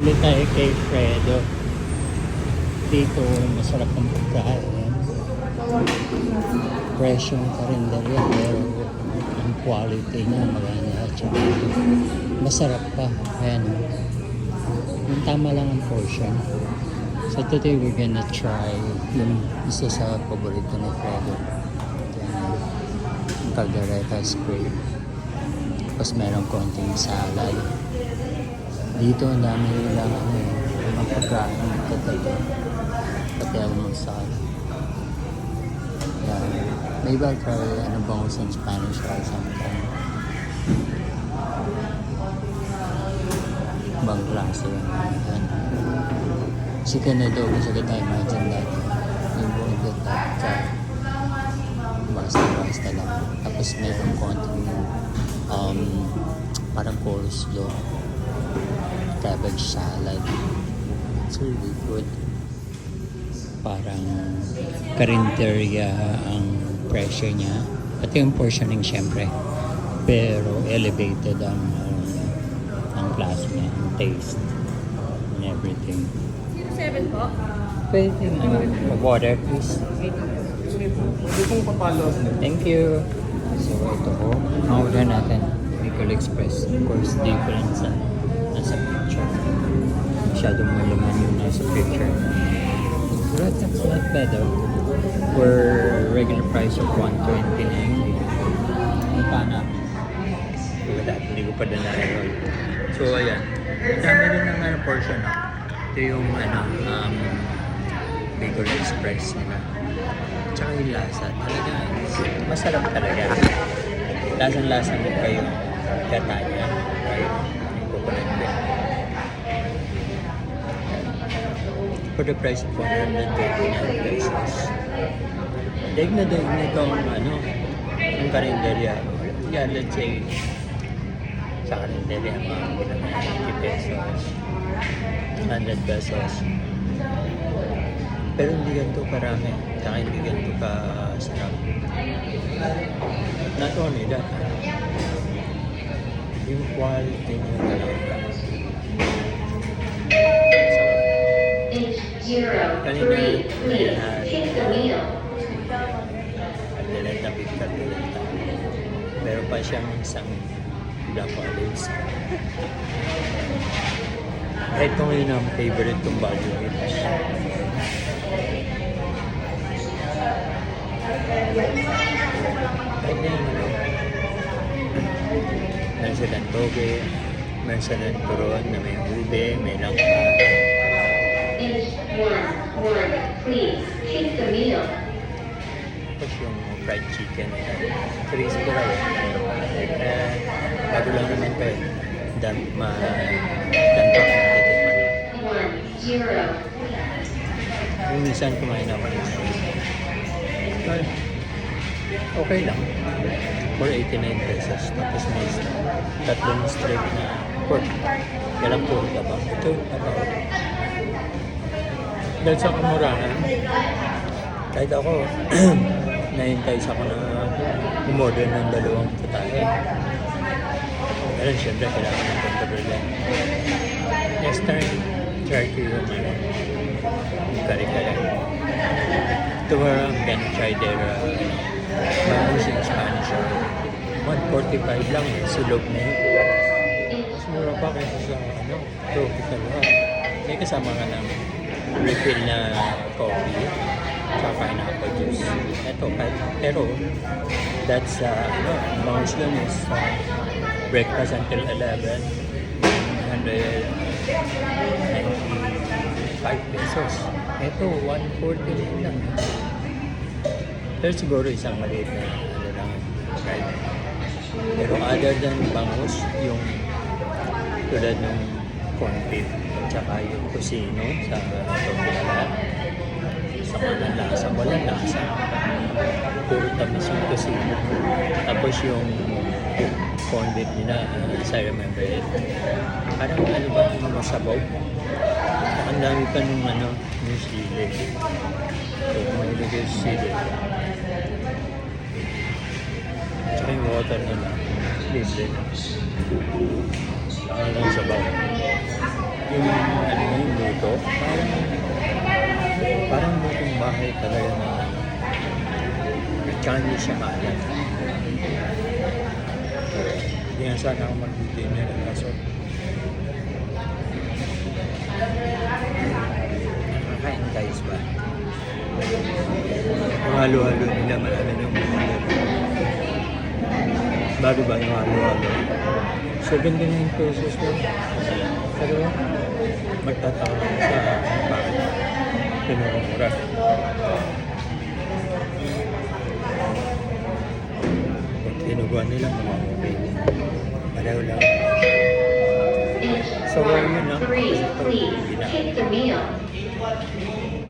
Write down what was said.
Ulit tayo kay Fredo. Dito, masarap ang pagkain. Presyong karinderya, pero ang quality niya maganda. Tsaka masarap pa. Ayan. Yung tama lang ang portion. So today we're gonna try yung isa sa paborito ni Fredo. Yung caldereta square. Tapos meron konting salad. Dito ang dami nilang mga pagkain dito. Pati almusal. Yeah. Maybe I'll try bangus in Spanish or something. Ibang klase yun. Chicken adobo sa kita imagine that. Yung buong dito ka basta lang. Tapos mayroong konting parang coleslaw. Cabbage salad. It's really good. Parang karinderya ang presyo niya. Pati yung portioning syempre. Pero elevated ang klase niya, ang taste and everything. 7 po? Pwede water please. Pwede kong papalo. Thank you. So ito po, order natin. Bicol Express. Of course, different sa nasa picture. Masyadong malaman yung nasa picture. But that's not bad though. For regular price of 129. Ang pana. Diba dati, hindi ko pa din na-roll. So ayan. Dami rin ng portion. Ito yung Bicol Express nila. Tsaka yung lasa. Talaga, masarap talaga. Lasang-lasa din pa yung gata niya. Right? Yung coconut milk. For the price of 129 pesos. Daig na itong yung karinderya. Yeah, let's say sa karinderya mga 90 pesos. 100 pesos. Pero hindi ganito karami. Saka hindi ganito kasarap. Not only that, yung quality niya talaga. Kanina na big caldereta. Meron pa siyang isang black olives. Ito ngayon ang favorite kong Baguio Hills. Meron silang toge, meron silang turon na may ube, may langka. Please, take the meal. Tapos yung fried chicken, crispy ko lang. Bago lang naman pa ganito ka natitikman. 10. Yung minsan kumain ako ng okay lang. For 89 pesos. Tapos may tatlong strip na pork. Walang puro taba. Ito yung taba. Dahil sa kamurahan, kahit ako, na-entice ako na umorder ng dalawang putahe. Pero siyempre, kailangan ng pagkaberlan. Next time, try ko yung kare-kare. Tomorrow, I'm gonna try their bangus in Spanish. 145 lang eh, silog na yun. Mura pa kaysa sa tropical one. May kasama ka ng refill na coffee sa pineapple juice. Ito, pero that's bangus yun is breakfast until 11 195 pesos. Ito, 140 lang. Pero siguro isang maliit na lang right? Pero other than bangus, yung tulad ng corn beef tsaka yung kusino sa tortilla, sa mga lasa, walang lasa. Puro tamis yung kusino. Tapos yung corn beef nila, as I remember it, parang masabaw. Ang dami pa nung yung sili. So, kung ilagay yung sili. Tsaka yung water nila, libre. Saka lang sabaw. yung ano yung luto, parang lutong bahay talaga na at saka hindi siya maalat. Hindi nga sana ako mag-dinner kaso nakakain guys ba? Yung halo-halo nila marami ng mga bago ba yung halo-halo? 79 pesos lang. Pero magtatawa lang sa bakit pinumura. Pag tinuguan nila, mamamupin. Pareho lang. Inch So, yun lang. 3, please. Take the meal.